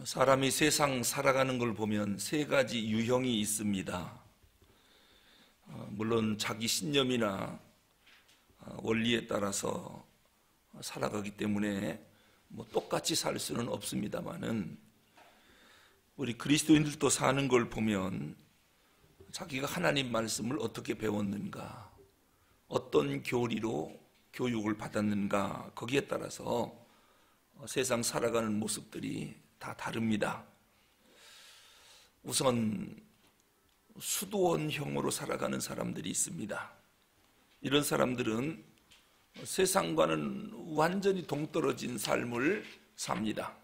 사람이 세상 살아가는 걸 보면 세 가지 유형이 있습니다. 물론 자기 신념이나 원리에 따라서 살아가기 때문에 똑같이 살 수는 없습니다만은 우리 그리스도인들도 사는 걸 보면 자기가 하나님 말씀을 어떻게 배웠는가, 어떤 교리로 교육을 받았는가, 거기에 따라서 세상 살아가는 모습들이 다 다릅니다. 우선 수도원형으로 살아가는 사람들이 있습니다. 이런 사람들은 세상과는 완전히 동떨어진 삶을 삽니다.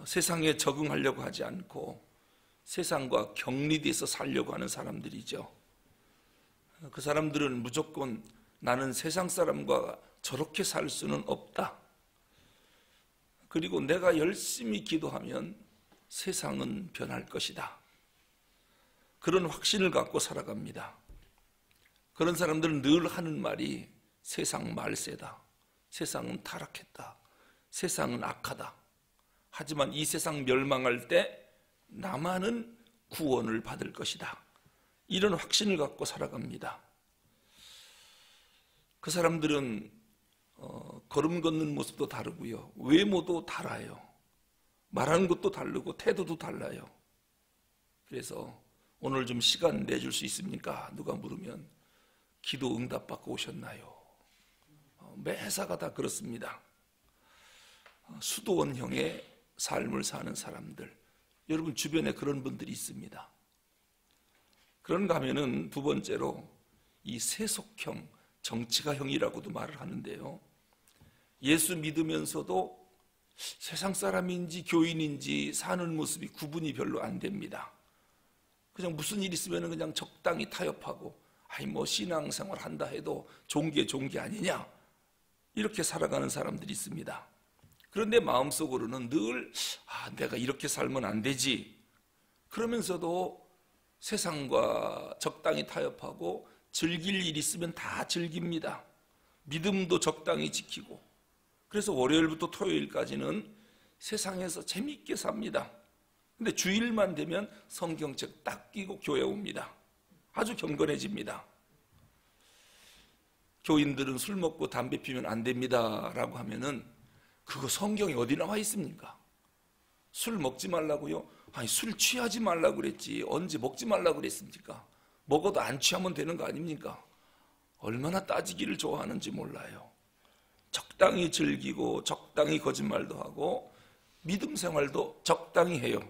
세상에 적응하려고 하지 않고 세상과 격리돼서 살려고 하는 사람들이죠. 그 사람들은 무조건 나는 세상 사람과 저렇게 살 수는 없다. 그리고 내가 열심히 기도하면 세상은 변할 것이다. 그런 확신을 갖고 살아갑니다. 그런 사람들은 늘 하는 말이 세상 말세다. 세상은 타락했다. 세상은 악하다. 하지만 이 세상 멸망할 때 나만은 구원을 받을 것이다. 이런 확신을 갖고 살아갑니다. 그 사람들은 걸음 걷는 모습도 다르고요. 외모도 달라요. 말하는 것도 다르고 태도도 달라요. 그래서 오늘 좀 시간 내줄 수 있습니까? 누가 물으면 기도 응답받고 오셨나요? 매사가 다 그렇습니다. 수도원형의 삶을 사는 사람들, 여러분 주변에 그런 분들이 있습니다. 그런가 하면은 두 번째로 이 세속형, 정치가형이라고도 말을 하는데요. 예수 믿으면서도 세상 사람인지 교인인지 사는 모습이 구분이 별로 안 됩니다. 그냥 무슨 일 있으면 그냥 적당히 타협하고 신앙생활 한다 해도 종교 아니냐, 이렇게 살아가는 사람들이 있습니다. 그런데 마음속으로는 늘 내가 이렇게 살면 안 되지, 그러면서도 세상과 적당히 타협하고 즐길 일 있으면 다 즐깁니다. 믿음도 적당히 지키고, 그래서 월요일부터 토요일까지는 세상에서 재밌게 삽니다. 근데 주일만 되면 성경책 딱 끼고 교회 옵니다. 아주 경건해집니다. 교인들은 술 먹고 담배 피면 안 됩니다 라고 하면은 그거 성경에 어디 나와 있습니까? 술 먹지 말라고요? 술 취하지 말라고 그랬지 언제 먹지 말라고 그랬습니까? 먹어도 안 취하면 되는 거 아닙니까? 얼마나 따지기를 좋아하는지 몰라요. 적당히 즐기고 적당히 거짓말도 하고 믿음 생활도 적당히 해요.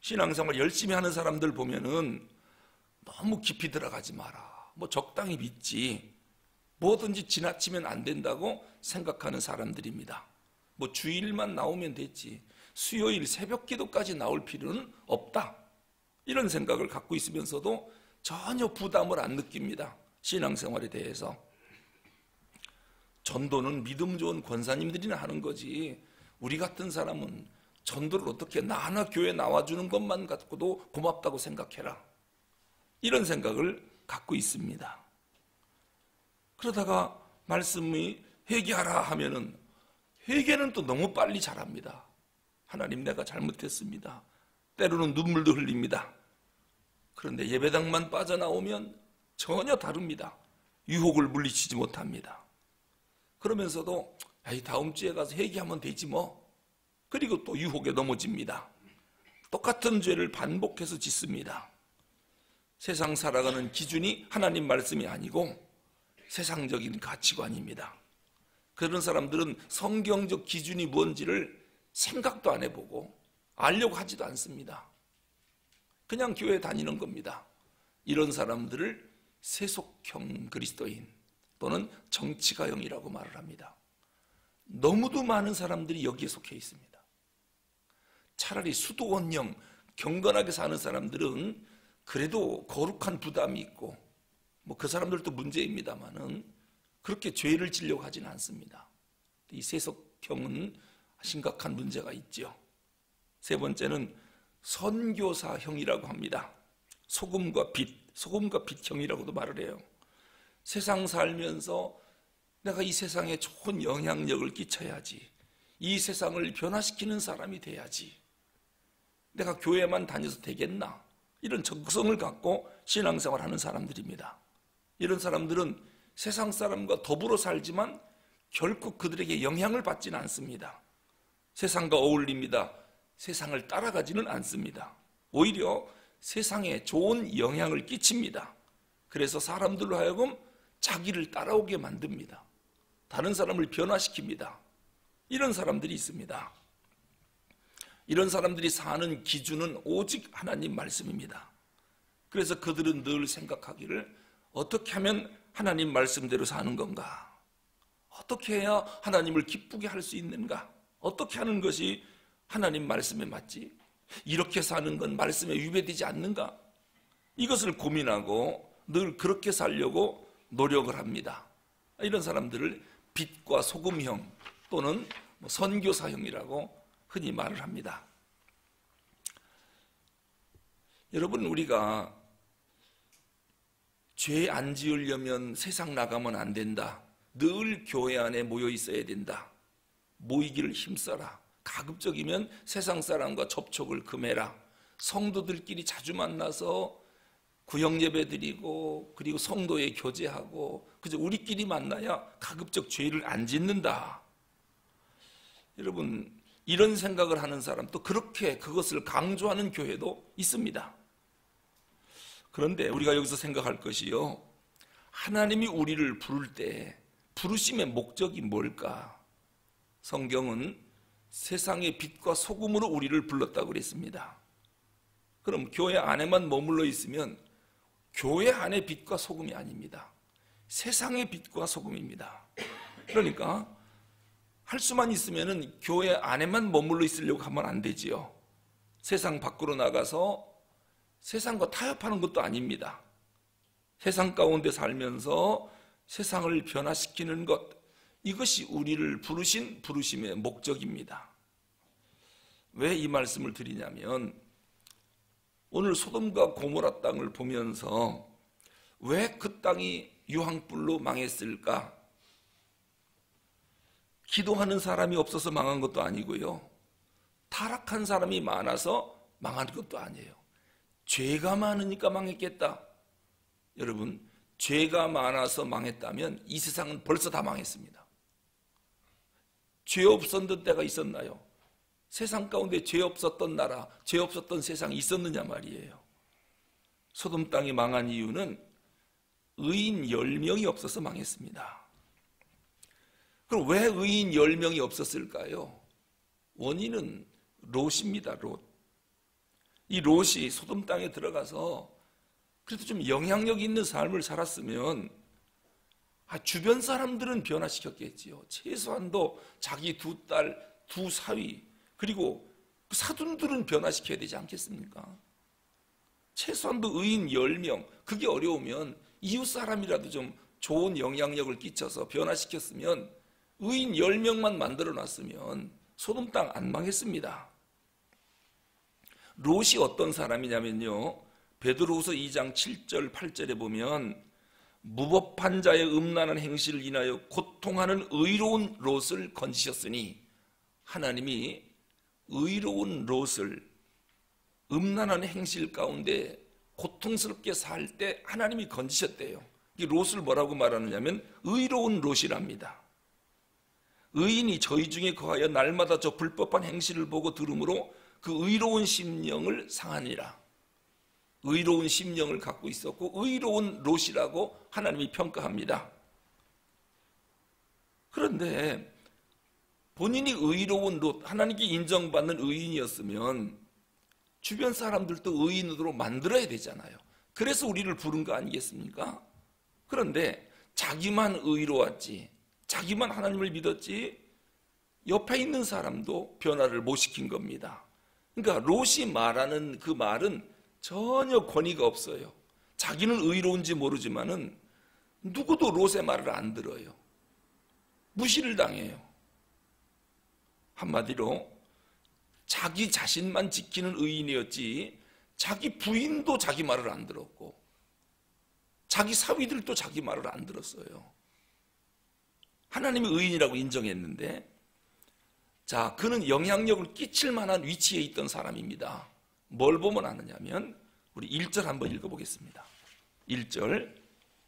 신앙생활 열심히 하는 사람들 보면은 너무 깊이 들어가지 마라, 적당히 믿지, 뭐든지 지나치면 안 된다고 생각하는 사람들입니다. 주일만 나오면 됐지 수요일 새벽 기도까지 나올 필요는 없다, 이런 생각을 갖고 있으면서도 전혀 부담을 안 느낍니다. 신앙생활에 대해서. 전도는 믿음 좋은 권사님들이나 하는 거지 우리 같은 사람은 전도를 어떻게 나 하나 교회 나와주는 것만 갖고도 고맙다고 생각해라, 이런 생각을 갖고 있습니다. 그러다가 말씀이 회개하라 하면은 회개는 또 너무 빨리 잘합니다. 하나님 내가 잘못했습니다. 때로는 눈물도 흘립니다. 그런데 예배당만 빠져나오면 전혀 다릅니다. 유혹을 물리치지 못합니다. 그러면서도 다음 주에 가서 회개하면 되지 뭐. 그리고 또 유혹에 넘어집니다. 똑같은 죄를 반복해서 짓습니다. 세상 살아가는 기준이 하나님 말씀이 아니고 세상적인 가치관입니다. 그런 사람들은 성경적 기준이 뭔지를 생각도 안 해보고 알려고 하지도 않습니다. 그냥 교회 다니는 겁니다. 이런 사람들을 세속형 그리스도인 또는 정치가형이라고 말을 합니다. 너무도 많은 사람들이 여기에 속해 있습니다. 차라리 수도원형 경건하게 사는 사람들은 그래도 거룩한 부담이 있고 그 사람들도 문제입니다만은 그렇게 죄를 지려고 하지는 않습니다. 이 세속형은 심각한 문제가 있죠. 세 번째는 선교사형이라고 합니다. 소금과 빛형이라고도 말을 해요. 세상 살면서 내가 이 세상에 좋은 영향력을 끼쳐야지, 이 세상을 변화시키는 사람이 돼야지. 내가 교회만 다녀서 되겠나? 이런 적성을 갖고 신앙생활하는 사람들입니다. 이런 사람들은 세상 사람과 더불어 살지만 결코 그들에게 영향을 받지는 않습니다. 세상과 어울립니다. 세상을 따라가지는 않습니다. 오히려 세상에 좋은 영향을 끼칩니다. 그래서 사람들로 하여금 자기를 따라오게 만듭니다. 다른 사람을 변화시킵니다. 이런 사람들이 있습니다. 이런 사람들이 사는 기준은 오직 하나님 말씀입니다. 그래서 그들은 늘 생각하기를 어떻게 하면 하나님 말씀대로 사는 건가? 어떻게 해야 하나님을 기쁘게 할 수 있는가? 어떻게 하는 것이 하나님 말씀에 맞지? 이렇게 사는 건 말씀에 위배되지 않는가? 이것을 고민하고 늘 그렇게 살려고 노력을 합니다. 이런 사람들을 빛과 소금형 또는 선교사형이라고 흔히 말을 합니다. 여러분, 우리가 죄 안 지으려면 세상 나가면 안 된다. 늘 교회 안에 모여 있어야 된다. 모이기를 힘써라. 가급적이면 세상 사람과 접촉을 금해라. 성도들끼리 자주 만나서 구역 예배 드리고 그리고 성도에 교제하고 그저 우리끼리 만나야 가급적 죄를 안 짓는다. 여러분, 이런 생각을 하는 사람, 또 그렇게 그것을 강조하는 교회도 있습니다. 그런데 우리가 여기서 생각할 것이요, 하나님이 우리를 부를 때 부르심의 목적이 뭘까? 성경은 세상의 빛과 소금으로 우리를 불렀다고 그랬습니다. 그럼 교회 안에만 머물러 있으면 교회 안의 빛과 소금이 아닙니다. 세상의 빛과 소금입니다. 그러니까 할 수만 있으면 교회 안에만 머물러 있으려고 하면 안 되지요. 세상 밖으로 나가서 세상과 타협하는 것도 아닙니다. 세상 가운데 살면서 세상을 변화시키는 것, 이것이 우리를 부르신 부르심의 목적입니다. 왜 이 말씀을 드리냐면, 오늘 소돔과 고모라 땅을 보면서 왜 그 땅이 유황불로 망했을까? 기도하는 사람이 없어서 망한 것도 아니고요, 타락한 사람이 많아서 망한 것도 아니에요. 죄가 많으니까 망했겠다. 여러분, 죄가 많아서 망했다면 이 세상은 벌써 다 망했습니다. 죄 없었던 때가 있었나요? 세상 가운데 죄 없었던 나라, 죄 없었던 세상이 있었느냐 말이에요. 소돔 땅이 망한 이유는 의인 10명이 없어서 망했습니다. 그럼 왜 의인 10명이 없었을까요? 원인은 롯입니다. 롯. 이 롯이 소돔 땅에 들어가서 그래도 좀 영향력 있는 삶을 살았으면 주변 사람들은 변화시켰겠지요. 최소한도 자기 두 딸, 두 사위, 그리고 그 사돈들은 변화시켜야 되지 않겠습니까? 최소한도 의인 10명, 그게 어려우면 이웃 사람이라도 좀 좋은 영향력을 끼쳐서 변화시켰으면, 의인 10명만 만들어놨으면 소돔 땅 안 망했습니다. 롯이 어떤 사람이냐면요, 베드로후서 2장 7절 8절에 보면 무법한 자의 음란한 행실을 인하여 고통하는 의로운 롯을 건지셨으니, 하나님이 의로운 롯을 음란한 행실 가운데 고통스럽게 살 때 하나님이 건지셨대요. 이 롯을 뭐라고 말하느냐면 의로운 롯이랍니다. 의인이 저희 중에 거하여 날마다 저 불법한 행실을 보고 들음으로 그 의로운 심령을 상하니라. 의로운 심령을 갖고 있었고 의로운 롯이라고 하나님이 평가합니다. 그런데 본인이 의로운 롯, 하나님께 인정받는 의인이었으면 주변 사람들도 의인으로 만들어야 되잖아요. 그래서 우리를 부른 거 아니겠습니까? 그런데 자기만 의로웠지, 자기만 하나님을 믿었지, 옆에 있는 사람도 변화를 못 시킨 겁니다. 그러니까 롯이 말하는 그 말은 전혀 권위가 없어요. 자기는 의로운지 모르지만은 누구도 롯의 말을 안 들어요. 무시를 당해요. 한마디로 자기 자신만 지키는 의인이었지, 자기 부인도 자기 말을 안 들었고 자기 사위들도 자기 말을 안 들었어요. 하나님이 의인이라고 인정했는데 자, 그는 영향력을 끼칠 만한 위치에 있던 사람입니다. 뭘 보면 아느냐면 우리 1절 한번 읽어보겠습니다. 1절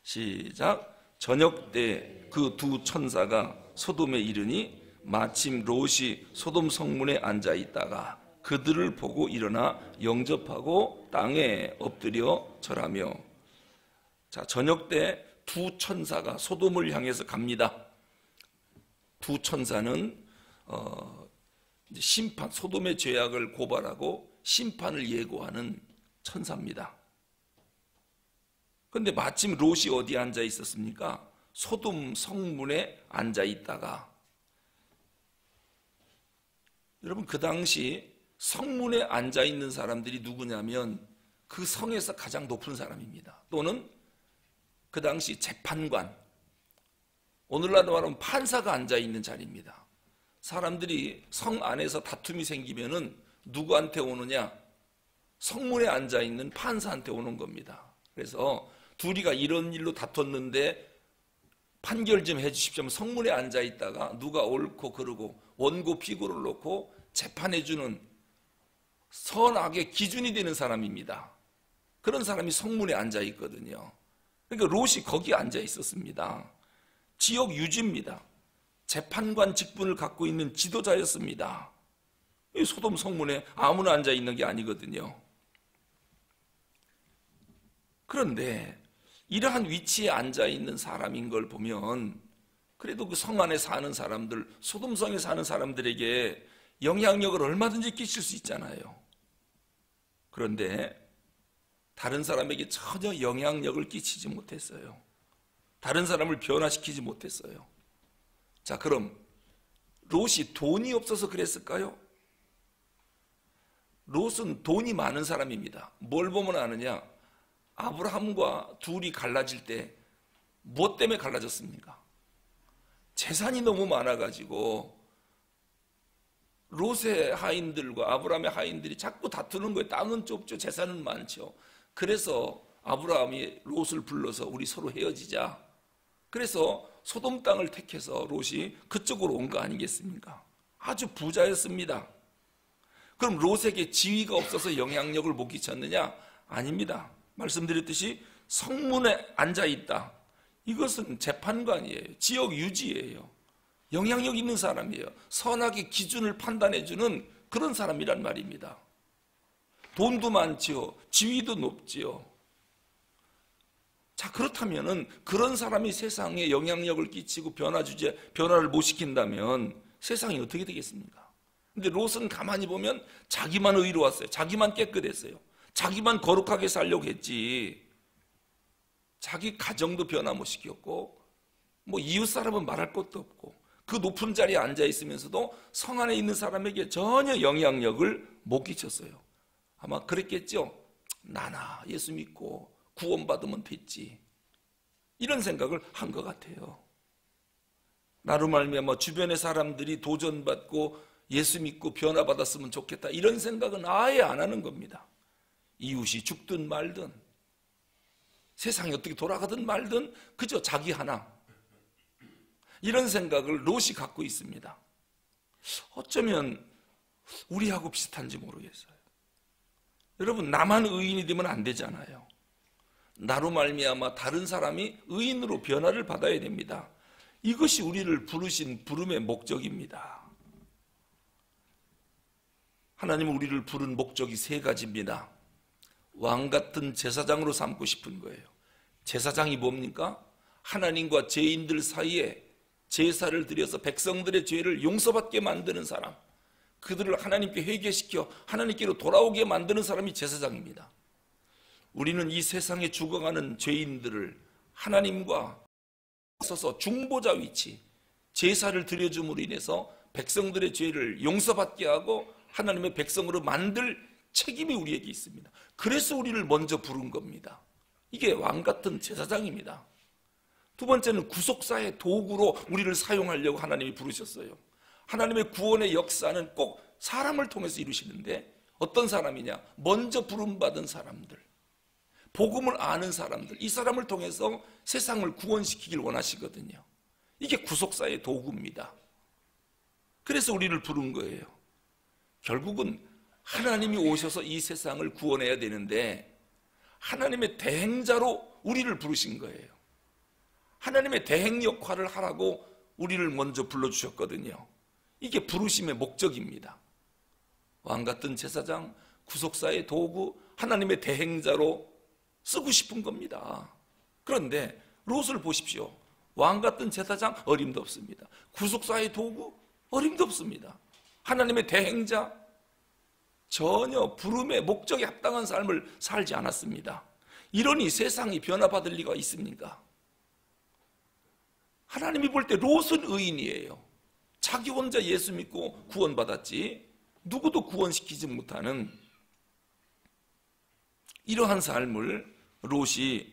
시작. 저녁 때 그 두 천사가 소돔에 이르니 마침 롯이 소돔 성문에 앉아 있다가 그들을 보고 일어나 영접하고 땅에 엎드려 절하며. 자, 저녁 때 두 천사가 소돔을 향해서 갑니다. 두 천사는 심판, 소돔의 죄악을 고발하고 심판을 예고하는 천사입니다. 그런데 마침 롯이 어디에 앉아 있었습니까? 소돔 성문에 앉아 있다가, 여러분 그 당시 성문에 앉아 있는 사람들이 누구냐면 그 성에서 가장 높은 사람입니다. 또는 그 당시 재판관, 오늘날로 말하면 판사가 앉아 있는 자리입니다. 사람들이 성 안에서 다툼이 생기면은 누구한테 오느냐? 성문에 앉아 있는 판사한테 오는 겁니다. 그래서 둘이가 이런 일로 다퉜는데 판결 좀 해주십시오. 성문에 앉아 있다가 누가 옳고 그르고 원고 피고를 놓고 재판해주는 선악의 기준이 되는 사람입니다. 그런 사람이 성문에 앉아 있거든요. 그러니까 롯이 거기에 앉아 있었습니다. 지역 유지입니다. 재판관 직분을 갖고 있는 지도자였습니다. 이 소돔 성문에 아무나 앉아 있는 게 아니거든요. 그런데 이러한 위치에 앉아 있는 사람인 걸 보면 그래도 그 성 안에 사는 사람들, 소돔성에 사는 사람들에게 영향력을 얼마든지 끼칠 수 있잖아요. 그런데 다른 사람에게 전혀 영향력을 끼치지 못했어요. 다른 사람을 변화시키지 못했어요. 자, 그럼 롯이 돈이 없어서 그랬을까요? 롯은 돈이 많은 사람입니다. 뭘 보면 아느냐? 아브라함과 둘이 갈라질 때 무엇 때문에 갈라졌습니까? 재산이 너무 많아가지고 롯의 하인들과 아브라함의 하인들이 자꾸 다투는 거예요. 땅은 좁죠, 재산은 많죠. 그래서 아브라함이 롯을 불러서 우리 서로 헤어지자. 그래서 소돔 땅을 택해서 롯이 그쪽으로 온 거 아니겠습니까? 아주 부자였습니다. 그럼 롯에게 지위가 없어서 영향력을 못 끼쳤느냐? 아닙니다. 말씀드렸듯이 성문에 앉아 있다. 이것은 재판관이에요. 지역 유지예요. 영향력 있는 사람이에요. 선악의 기준을 판단해주는 그런 사람이란 말입니다. 돈도 많지요. 지위도 높지요. 자, 그렇다면은 그런 사람이 세상에 영향력을 끼치고 변화를 못 시킨다면 세상이 어떻게 되겠습니까? 근데 롯은 가만히 보면 자기만 의로웠어요. 자기만 깨끗했어요. 자기만 거룩하게 살려고 했지. 자기 가정도 변화 못 시켰고, 뭐 이웃 사람은 말할 것도 없고, 그 높은 자리에 앉아 있으면서도 성 안에 있는 사람에게 전혀 영향력을 못 끼쳤어요. 아마 그랬겠죠. 나나 예수 믿고 구원받으면 됐지. 이런 생각을 한 것 같아요. 나로 말미암아 주변의 사람들이 도전받고 예수 믿고 변화받았으면 좋겠다. 이런 생각은 아예 안 하는 겁니다. 이웃이 죽든 말든 세상이 어떻게 돌아가든 말든 그저 자기 하나, 이런 생각을 롯이 갖고 있습니다. 어쩌면 우리하고 비슷한지 모르겠어요. 여러분, 나만 의인이 되면 안 되잖아요. 나로 말미암아 다른 사람이 의인으로 변화를 받아야 됩니다. 이것이 우리를 부르신 부름의 목적입니다. 하나님은 우리를 부른 목적이 세 가지입니다. 왕 같은 제사장으로 삼고 싶은 거예요. 제사장이 뭡니까? 하나님과 죄인들 사이에 제사를 드려서 백성들의 죄를 용서받게 만드는 사람, 그들을 하나님께 회개시켜 하나님께로 돌아오게 만드는 사람이 제사장입니다. 우리는 이 세상에 죽어가는 죄인들을 하나님과 서서 중보자 위치, 제사를 드려줌으로 인해서 백성들의 죄를 용서받게 하고 하나님의 백성으로 만들 책임이 우리에게 있습니다. 그래서 우리를 먼저 부른 겁니다. 이게 왕 같은 제사장입니다. 두 번째는 구속사의 도구로 우리를 사용하려고 하나님이 부르셨어요. 하나님의 구원의 역사는 꼭 사람을 통해서 이루시는데 어떤 사람이냐? 먼저 부름받은 사람들, 복음을 아는 사람들, 이 사람을 통해서 세상을 구원시키길 원하시거든요. 이게 구속사의 도구입니다. 그래서 우리를 부른 거예요. 결국은 하나님이 오셔서 이 세상을 구원해야 되는데 하나님의 대행자로 우리를 부르신 거예요. 하나님의 대행 역할을 하라고 우리를 먼저 불러주셨거든요. 이게 부르심의 목적입니다. 왕같은 제사장, 구속사의 도구, 하나님의 대행자로 쓰고 싶은 겁니다. 그런데 롯을 보십시오. 왕같은 제사장, 어림도 없습니다. 구속사의 도구, 어림도 없습니다. 하나님의 대행자, 전혀 부름의 목적에 합당한 삶을 살지 않았습니다. 이러니 세상이 변화받을 리가 있습니까? 하나님이 볼 때 롯은 의인이에요. 자기 혼자 예수 믿고 구원받았지 누구도 구원시키지 못하는 이러한 삶을 롯이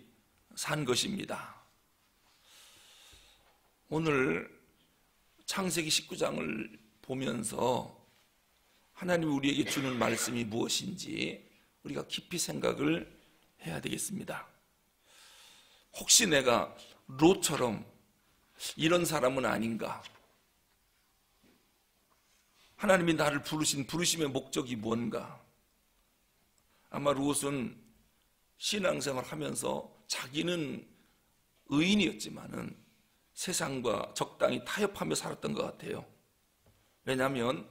산 것입니다. 오늘 창세기 19장을 보면서 하나님이 우리에게 주는 말씀이 무엇인지 우리가 깊이 생각을 해야 되겠습니다. 혹시 내가 롯처럼 이런 사람은 아닌가? 하나님이 나를 부르신 부르심의 목적이 뭔가? 아마 롯은 신앙생활 하면서 자기는 의인이었지만은 세상과 적당히 타협하며 살았던 것 같아요. 왜냐하면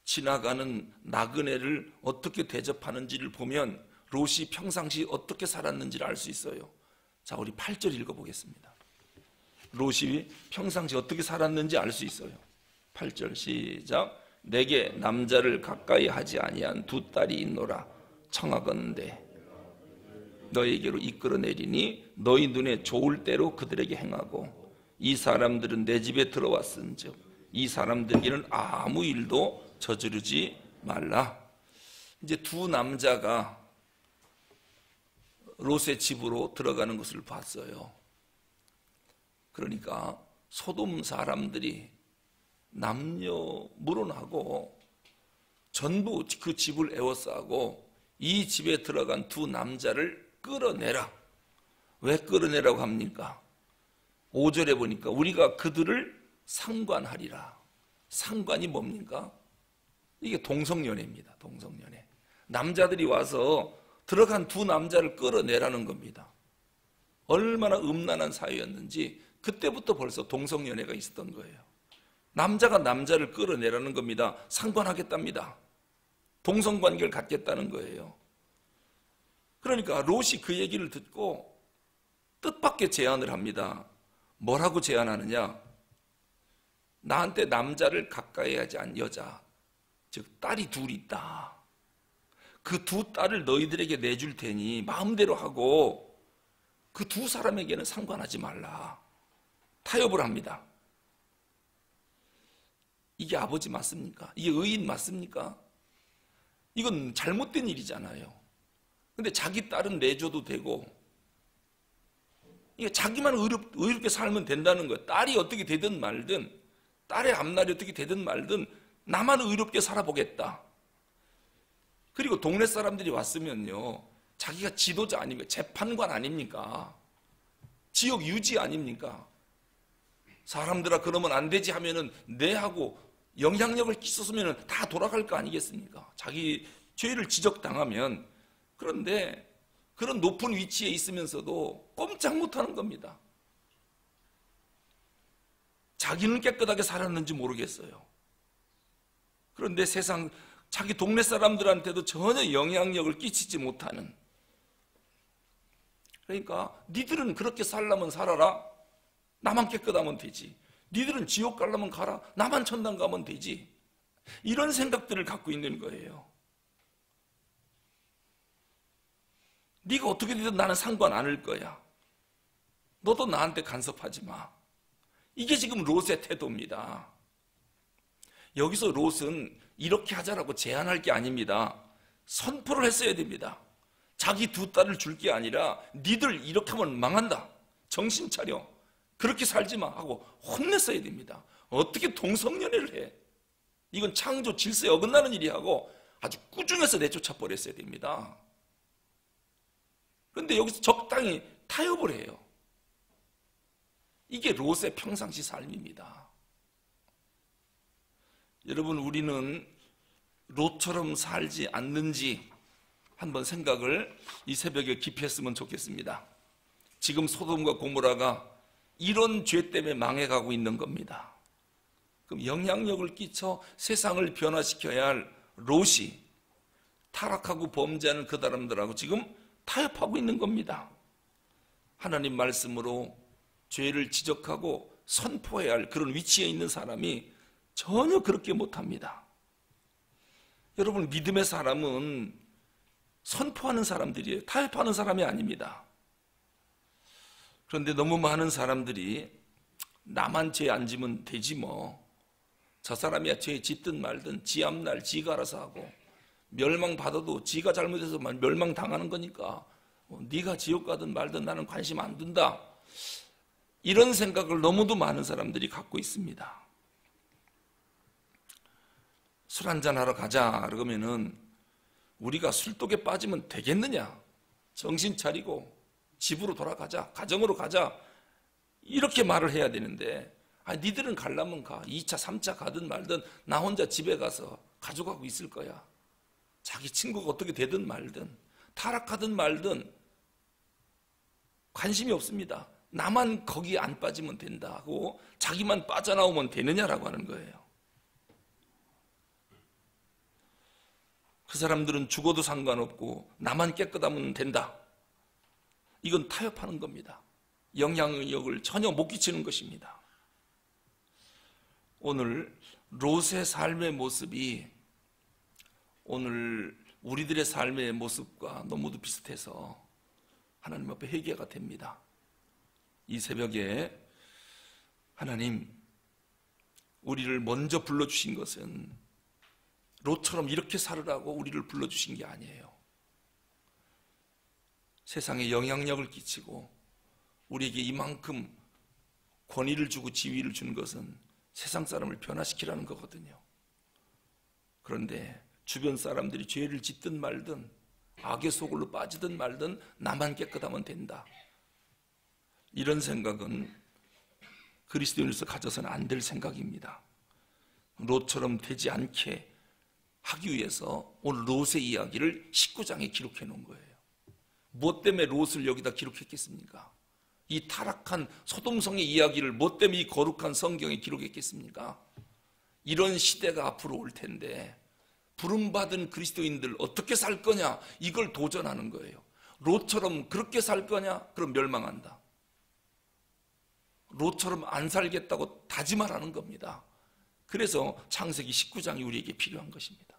지나가는 나그네를 어떻게 대접하는지를 보면 롯이 평상시 어떻게 살았는지를 알 수 있어요. 자, 우리 8절 읽어보겠습니다. 롯이 평상시 어떻게 살았는지 알 수 있어요. 8절 시작. 내게 남자를 가까이 하지 아니한 두 딸이 있노라. 청하건대 너에게로 이끌어내리니 너희 눈에 좋을 대로 그들에게 행하고 이 사람들은 내 집에 들어왔은즉 이 사람들에게는 아무 일도 저지르지 말라. 이제 두 남자가 롯의 집으로 들어가는 것을 봤어요. 그러니까 소돔 사람들이 남녀무론하고 전부 그 집을 에워싸고 이 집에 들어간 두 남자를 끌어내라. 왜 끌어내라고 합니까? 5절에 보니까 우리가 그들을 상관하리라. 상관이 뭡니까? 이게 동성연애입니다. 동성연애. 남자들이 와서 들어간 두 남자를 끌어내라는 겁니다. 얼마나 음란한 사회였는지 그때부터 벌써 동성연애가 있었던 거예요. 남자가 남자를 끌어내라는 겁니다. 상관하겠답니다. 동성관계를 갖겠다는 거예요. 그러니까 롯이 그 얘기를 듣고 뜻밖의 제안을 합니다. 뭐라고 제안하느냐? 나한테 남자를 가까이 하지 않은 여자, 즉 딸이 둘 있다. 그 두 딸을 너희들에게 내줄 테니 마음대로 하고 그 두 사람에게는 상관하지 말라. 타협을 합니다. 이게 아버지 맞습니까? 이게 의인 맞습니까? 이건 잘못된 일이잖아요. 근데 자기 딸은 내줘도 되고 이게 자기만 의롭게 살면 된다는 거예요. 딸이 어떻게 되든 말든 딸의 앞날이 어떻게 되든 말든 나만 의롭게 살아보겠다. 그리고 동네 사람들이 왔으면요, 자기가 지도자 아닙니까? 재판관 아닙니까? 지역 유지 아닙니까? 사람들아 그러면 안 되지 하면은 내하고 영향력을 끼쳤으면 다 돌아갈 거 아니겠습니까? 자기 죄를 지적당하면. 그런데 그런 높은 위치에 있으면서도 꼼짝 못하는 겁니다. 자기는 깨끗하게 살았는지 모르겠어요. 그런데 세상 자기 동네 사람들한테도 전혀 영향력을 끼치지 못하는. 그러니까 니들은 그렇게 살려면 살아라. 나만 깨끗하면 되지. 니들은 지옥 가려면 가라. 나만 천당 가면 되지. 이런 생각들을 갖고 있는 거예요. 네가 어떻게 되든 나는 상관 않을 거야. 너도 나한테 간섭하지 마. 이게 지금 롯의 태도입니다. 여기서 롯은 이렇게 하자라고 제안할 게 아닙니다. 선포를 했어야 됩니다. 자기 두 딸을 줄 게 아니라 니들 이렇게 하면 망한다. 정신 차려. 그렇게 살지 마 하고 혼냈어야 됩니다. 어떻게 동성연애를 해? 이건 창조 질서에 어긋나는 일이 하고 아주 꾸중해서 내쫓아 버렸어야 됩니다. 그런데 여기서 적당히 타협을 해요. 이게 롯의 평상시 삶입니다. 여러분, 우리는 롯처럼 살지 않는지 한번 생각을 이 새벽에 깊이 했으면 좋겠습니다. 지금 소돔과 고모라가 이런 죄 때문에 망해가고 있는 겁니다. 그럼 영향력을 끼쳐 세상을 변화시켜야 할 롯이 타락하고 범죄하는 그 사람들하고 지금 타협하고 있는 겁니다. 하나님 말씀으로 죄를 지적하고 선포해야 할 그런 위치에 있는 사람이 전혀 그렇게 못합니다. 여러분, 믿음의 사람은 선포하는 사람들이에요. 타협하는 사람이 아닙니다. 그런데 너무 많은 사람들이 나만 죄 안 지면 되지 뭐, 저 사람이야 죄 짓든 말든 지 앞날 지가 알아서 하고, 멸망받아도 지가 잘못해서 멸망당하는 거니까 네가 지옥 가든 말든 나는 관심 안 둔다, 이런 생각을 너무도 많은 사람들이 갖고 있습니다. 술 한잔 하러 가자 그러면은 우리가 술독에 빠지면 되겠느냐, 정신 차리고 집으로 돌아가자, 가정으로 가자, 이렇게 말을 해야 되는데, 니들은 가려면 가, 2차 3차 가든 말든 나 혼자 집에 가서 가져가고 있을 거야. 자기 친구가 어떻게 되든 말든 타락하든 말든 관심이 없습니다. 나만 거기 안 빠지면 된다고, 자기만 빠져나오면 되느냐라고 하는 거예요. 그 사람들은 죽어도 상관없고 나만 깨끗하면 된다, 이건 타협하는 겁니다. 영향력을 전혀 못 끼치는 것입니다. 오늘 롯의 삶의 모습이 오늘 우리들의 삶의 모습과 너무도 비슷해서 하나님 앞에 회개가 됩니다. 이 새벽에 하나님, 우리를 먼저 불러주신 것은 롯처럼 이렇게 살으라고 우리를 불러주신 게 아니에요. 세상에 영향력을 끼치고 우리에게 이만큼 권위를 주고 지위를 주는 것은 세상 사람을 변화시키라는 거거든요. 그런데 주변 사람들이 죄를 짓든 말든 악의 소굴로 빠지든 말든 나만 깨끗하면 된다, 이런 생각은 그리스도인으로서 가져서는 안 될 생각입니다. 롯처럼 되지 않게 하기 위해서 오늘 롯의 이야기를 19장에 기록해 놓은 거예요. 뭐 때문에 롯을 여기다 기록했겠습니까? 이 타락한 소돔성의 이야기를 뭐 때문에 이 거룩한 성경에 기록했겠습니까? 이런 시대가 앞으로 올 텐데 부름받은 그리스도인들 어떻게 살 거냐, 이걸 도전하는 거예요. 롯처럼 그렇게 살 거냐? 그럼 멸망한다. 롯처럼 안 살겠다고 다짐하라는 겁니다. 그래서 창세기 19장이 우리에게 필요한 것입니다.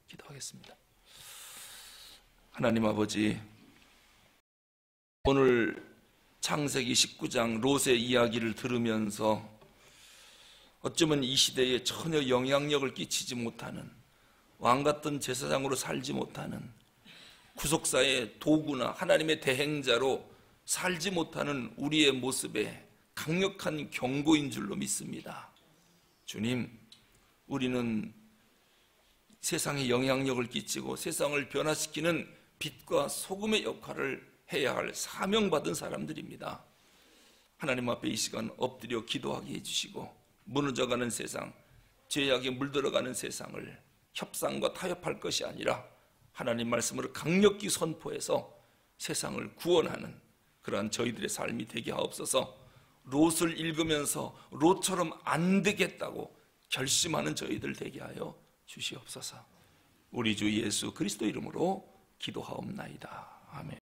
기도하겠습니다. 하나님 아버지, 오늘 창세기 19장 롯의 이야기를 들으면서 어쩌면 이 시대에 전혀 영향력을 끼치지 못하는, 왕같은 제사장으로 살지 못하는, 구속사의 도구나 하나님의 대행자로 살지 못하는 우리의 모습에 강력한 경고인 줄로 믿습니다. 주님, 우리는 세상에 영향력을 끼치고 세상을 변화시키는 빛과 소금의 역할을 해야 할 사명받은 사람들입니다. 하나님 앞에 이 시간 엎드려 기도하게 해주시고, 무너져가는 세상, 죄악에 물들어가는 세상을 협상과 타협할 것이 아니라 하나님 말씀으로 강력히 선포해서 세상을 구원하는 그러한 저희들의 삶이 되게 하옵소서. 롯을 읽으면서 롯처럼 안 되겠다고 결심하는 저희들 되게 하여 주시옵소서. 우리 주 예수 그리스도 이름으로 기도하옵나이다. 아멘.